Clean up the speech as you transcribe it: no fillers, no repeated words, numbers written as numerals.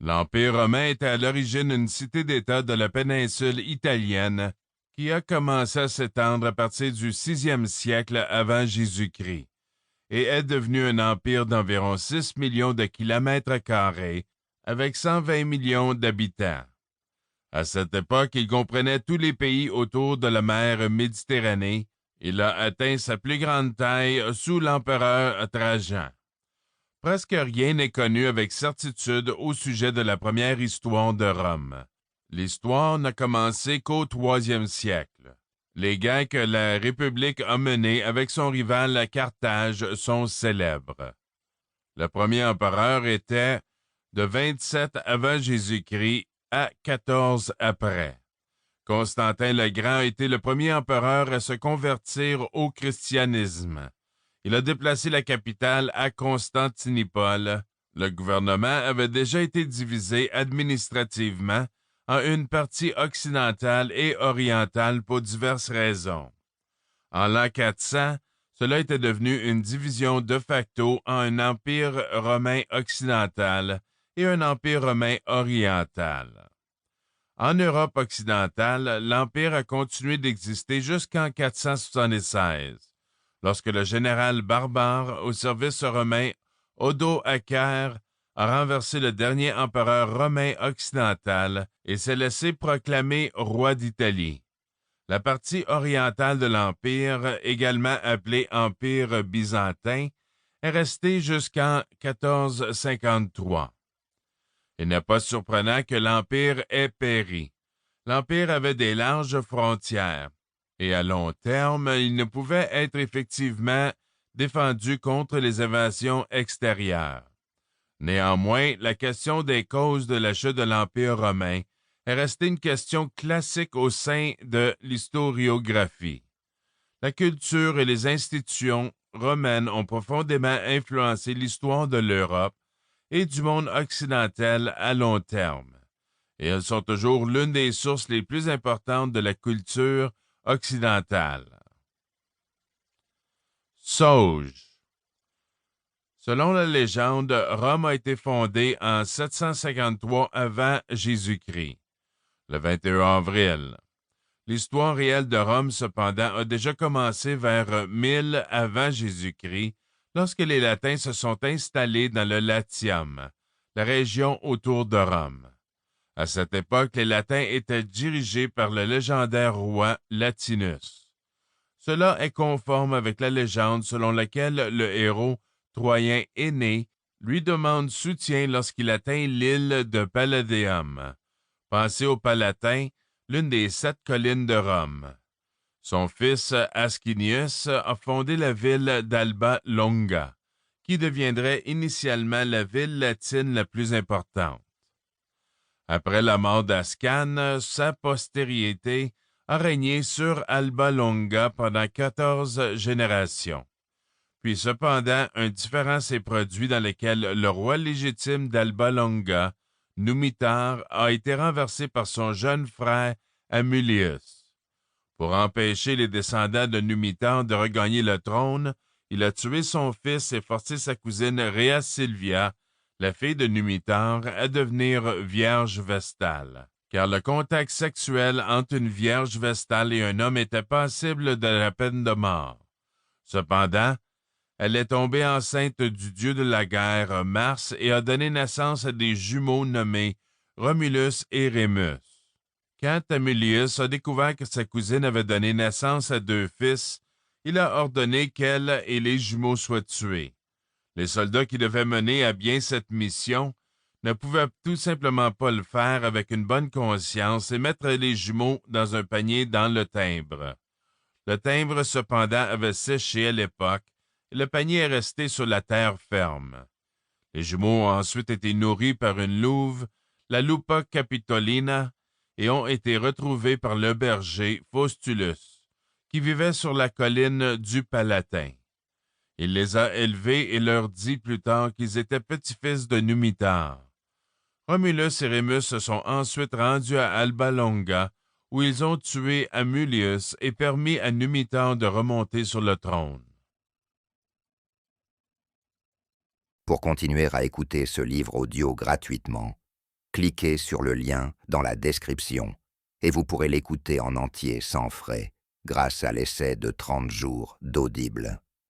L'Empire romain était à l'origine une cité-d'État de la péninsule italienne qui a commencé à s'étendre à partir du 6e siècle avant Jésus-Christ et est devenu un empire d'environ 6 millions de kilomètres carrés avec 120 millions d'habitants. À cette époque, il comprenait tous les pays autour de la mer Méditerranée. Il a atteint sa plus grande taille sous l'empereur Trajan. Presque rien n'est connu avec certitude au sujet de la première histoire de Rome. L'histoire n'a commencé qu'au 3e siècle. Les guerres que la République a menées avec son rival Carthage sont célèbres. Le premier empereur était de 27 avant Jésus-Christ à 14 après. Constantin le Grand a été le premier empereur à se convertir au christianisme. Il a déplacé la capitale à Constantinople. Le gouvernement avait déjà été divisé administrativement en une partie occidentale et orientale pour diverses raisons. En l'an 400, cela était devenu une division de facto en un empire romain occidental et un empire romain oriental. En Europe occidentale, l'empire a continué d'exister jusqu'en 476. Lorsque le général barbare au service romain Odoacer a renversé le dernier empereur romain occidental et s'est laissé proclamer roi d'Italie. La partie orientale de l'empire, également appelée Empire byzantin, est restée jusqu'en 1453. Il n'est pas surprenant que l'empire ait péri. L'empire avait des larges frontières. Et à long terme, il ne pouvait être effectivement défendu contre les invasions extérieures. Néanmoins, la question des causes de la chute de l'Empire romain est restée une question classique au sein de l'historiographie. La culture et les institutions romaines ont profondément influencé l'histoire de l'Europe et du monde occidental à long terme, et elles sont toujours l'une des sources les plus importantes de la culture occidentale. Sauge. Selon la légende, Rome a été fondée en 753 avant Jésus-Christ, le 21 avril. L'histoire réelle de Rome, cependant, a déjà commencé vers 1000 avant Jésus-Christ, lorsque les Latins se sont installés dans le Latium, la région autour de Rome. À cette époque, les Latins étaient dirigés par le légendaire roi Latinus. Cela est conforme avec la légende selon laquelle le héros troyen Énée lui demande soutien lorsqu'il atteint l'île de Palladium. Pensez au Palatin, l'une des 7 collines de Rome. Son fils Ascanius a fondé la ville d'Alba Longa, qui deviendrait initialement la ville latine la plus importante. Après la mort d'Ascane, sa postérité a régné sur Alba Longa pendant 14 générations. Puis cependant, un différend s'est produit dans lequel le roi légitime d'Alba Longa, Numitar, a été renversé par son jeune frère Amulius. Pour empêcher les descendants de Numitar de regagner le trône, il a tué son fils et forcé sa cousine Rhea Silvia, la fille de Numitar, à devenir vierge vestale, car le contact sexuel entre une vierge vestale et un homme était passible de la peine de mort. Cependant, elle est tombée enceinte du dieu de la guerre, Mars, et a donné naissance à des jumeaux nommés Romulus et Rémus. Quand Amulius a découvert que sa cousine avait donné naissance à 2 fils, il a ordonné qu'elle et les jumeaux soient tués. Les soldats qui devaient mener à bien cette mission ne pouvaient tout simplement pas le faire avec une bonne conscience et mettre les jumeaux dans un panier dans le Timbre. Le Timbre, cependant, avait séché à l'époque et le panier est resté sur la terre ferme. Les jumeaux ont ensuite été nourris par une louve, la Lupa capitolina, et ont été retrouvés par le berger Faustulus, qui vivait sur la colline du Palatin. Il les a élevés et leur dit plus tard qu'ils étaient petits-fils de Numitar. Romulus et Rémus se sont ensuite rendus à Alba Longa, où ils ont tué Amulius et permis à Numitar de remonter sur le trône. Pour continuer à écouter ce livre audio gratuitement, cliquez sur le lien dans la description et vous pourrez l'écouter en entier sans frais grâce à l'essai de 30 jours d'Audible.